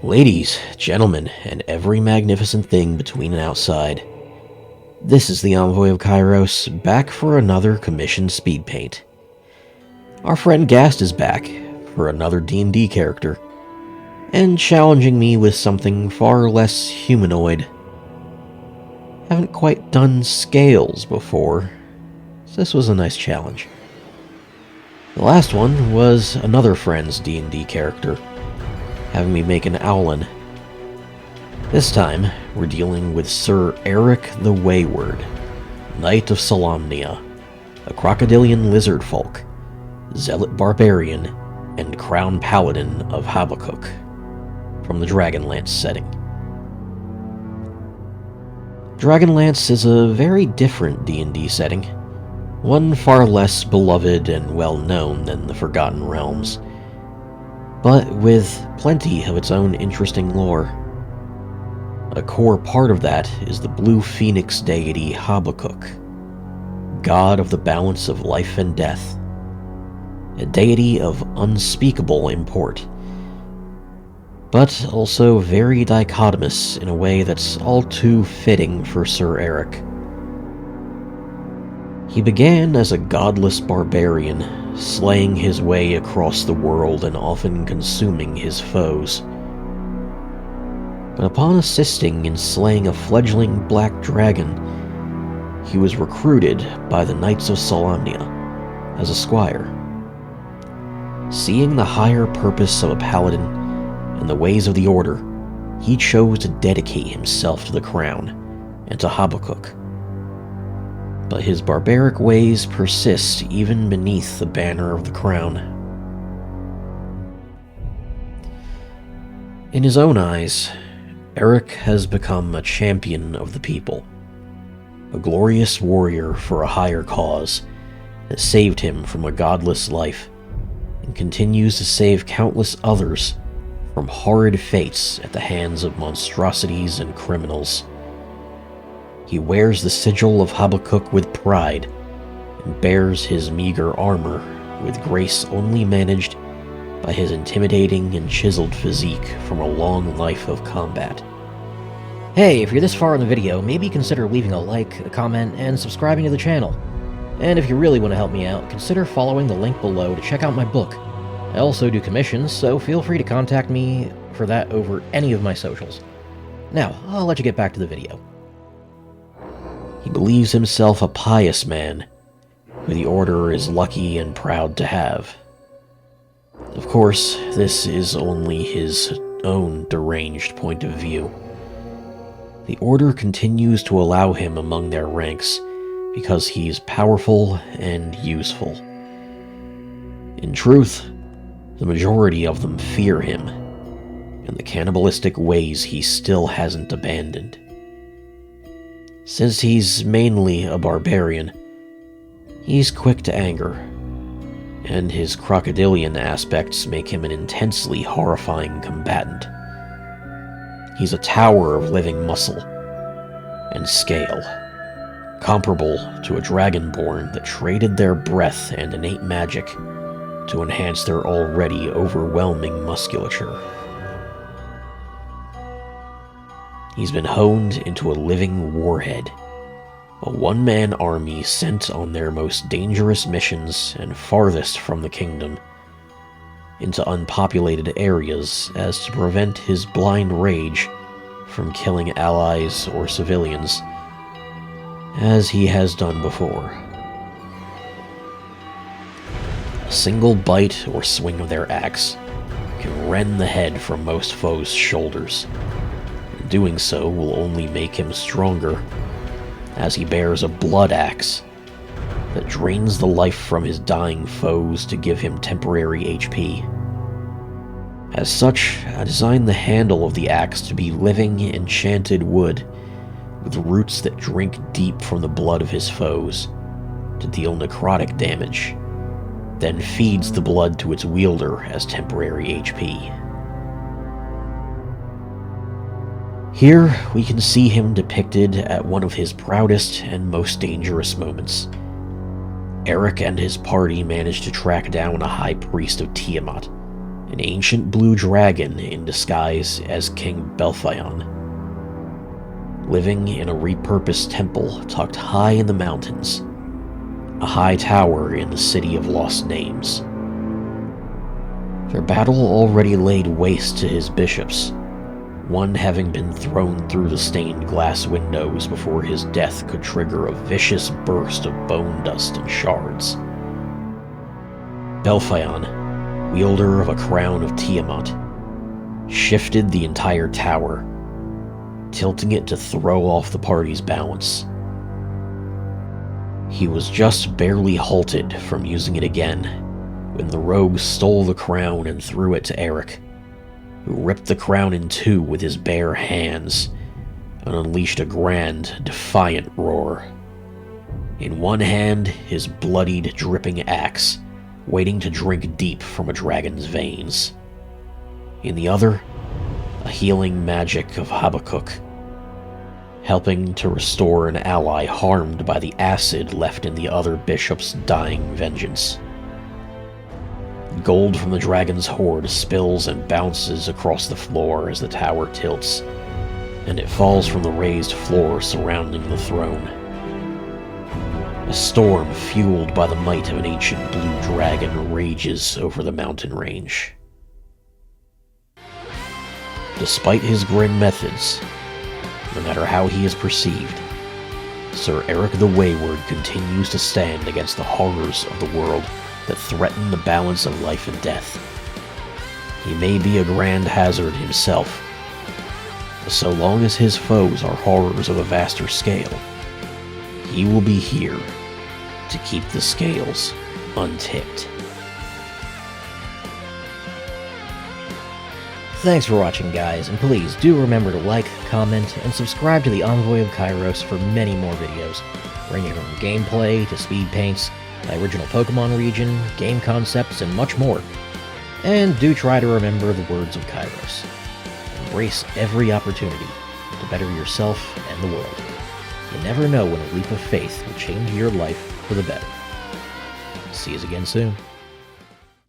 Ladies, gentlemen, and every magnificent thing between and outside, this is the Envoy of Kairos, back for another commissioned Speedpaint. Our friend Ghast is back for another D&D character, and challenging me with something far less humanoid. Haven't quite done scales before, so this was a nice challenge. The last one was another friend's D&D character, having me make an Owlin. This time, we're dealing with Sir Erukk the Wayward, Knight of Solamnia, a crocadilian lizardfolk, zealot barbarian, and crown paladin of Habakkuk, from the Dragonlance setting. Dragonlance is a very different D&D setting, one far less beloved and well-known than the Forgotten Realms, but with plenty of its own interesting lore. A core part of that is the blue phoenix deity Habakkuk, god of the balance of life and death, a deity of unspeakable import, but also very dichotomous in a way that's all too fitting for Sir Erukk. He began as a godless barbarian, slaying his way across the world and often consuming his foes. But upon assisting in slaying a fledgling black dragon, he was recruited by the Knights of Solamnia as a squire. Seeing the higher purpose of a paladin and the ways of the Order, he chose to dedicate himself to the crown and to Habakkuk. But his barbaric ways persist even beneath the banner of the crown. In his own eyes, Erukk has become a champion of the people, a glorious warrior for a higher cause that saved him from a godless life and continues to save countless others from horrid fates at the hands of monstrosities and criminals. He wears the sigil of Habakkuk with pride, and bears his meager armor with grace only managed by his intimidating and chiseled physique from a long life of combat. Hey, if you're this far in the video, maybe consider leaving a like, a comment, and subscribing to the channel. And if you really want to help me out, consider following the link below to check out my book. I also do commissions, so feel free to contact me for that over any of my socials. Now, I'll let you get back to the video. He believes himself a pious man, who the Order is lucky and proud to have. Of course, this is only his own deranged point of view. The Order continues to allow him among their ranks because he's powerful and useful. In truth, the majority of them fear him, and the cannibalistic ways he still hasn't abandoned. Since he's mainly a barbarian, he's quick to anger, and his crocadilian aspects make him an intensely horrifying combatant. He's a tower of living muscle and scale, comparable to a dragonborn that traded their breath and innate magic to enhance their already overwhelming musculature. He's been honed into a living warhead, a one-man army sent on their most dangerous missions and farthest from the kingdom, into unpopulated areas as to prevent his blind rage from killing allies or civilians, as he has done before. A single bite or swing of their axe can rend the head from most foes' shoulders. Doing so will only make him stronger, as he bears a blood axe that drains the life from his dying foes to give him temporary HP. As such, I designed the handle of the axe to be living, enchanted wood, with roots that drink deep from the blood of his foes, to deal necrotic damage, then feeds the blood to its wielder as temporary HP. Here, we can see him depicted at one of his proudest and most dangerous moments. Erukk and his party managed to track down a high priest of Tiamat, an ancient blue dragon in disguise as King Belphion, living in a repurposed temple tucked high in the mountains, a high tower in the city of lost names. Their battle already laid waste to his bishops, one having been thrown through the stained glass windows before his death could trigger a vicious burst of bone dust and shards. Belphion, wielder of a crown of Tiamat, shifted the entire tower, tilting it to throw off the party's balance. He was just barely halted from using it again when the rogue stole the crown and threw it to Erukk, who ripped the crown in two with his bare hands and unleashed a grand, defiant roar. In one hand, his bloodied, dripping axe, waiting to drink deep from a dragon's veins. In the other, a healing magic of Habakkuk, helping to restore an ally harmed by the acid left in the other bishop's dying vengeance. Gold from the dragon's hoard spills and bounces across the floor as the tower tilts, and it falls from the raised floor surrounding the throne. A storm fueled by the might of an ancient blue dragon rages over the mountain range. Despite his grim methods, no matter how he is perceived, Sir Erukk the Wayward continues to stand against the horrors of the world that threaten the balance of life and death. He may be a grand hazard himself, but so long as his foes are horrors of a vaster scale, he will be here to keep the scales untipped. Thanks for watching, guys, and please do remember to like, comment, and subscribe to the Envoy of Kairos for many more videos, ranging from gameplay to speed paints, the original Pokemon region, game concepts, and much more. And do try to remember the words of Kairos. Embrace every opportunity to better yourself and the world. You never know when a leap of faith will change your life for the better. See you again soon.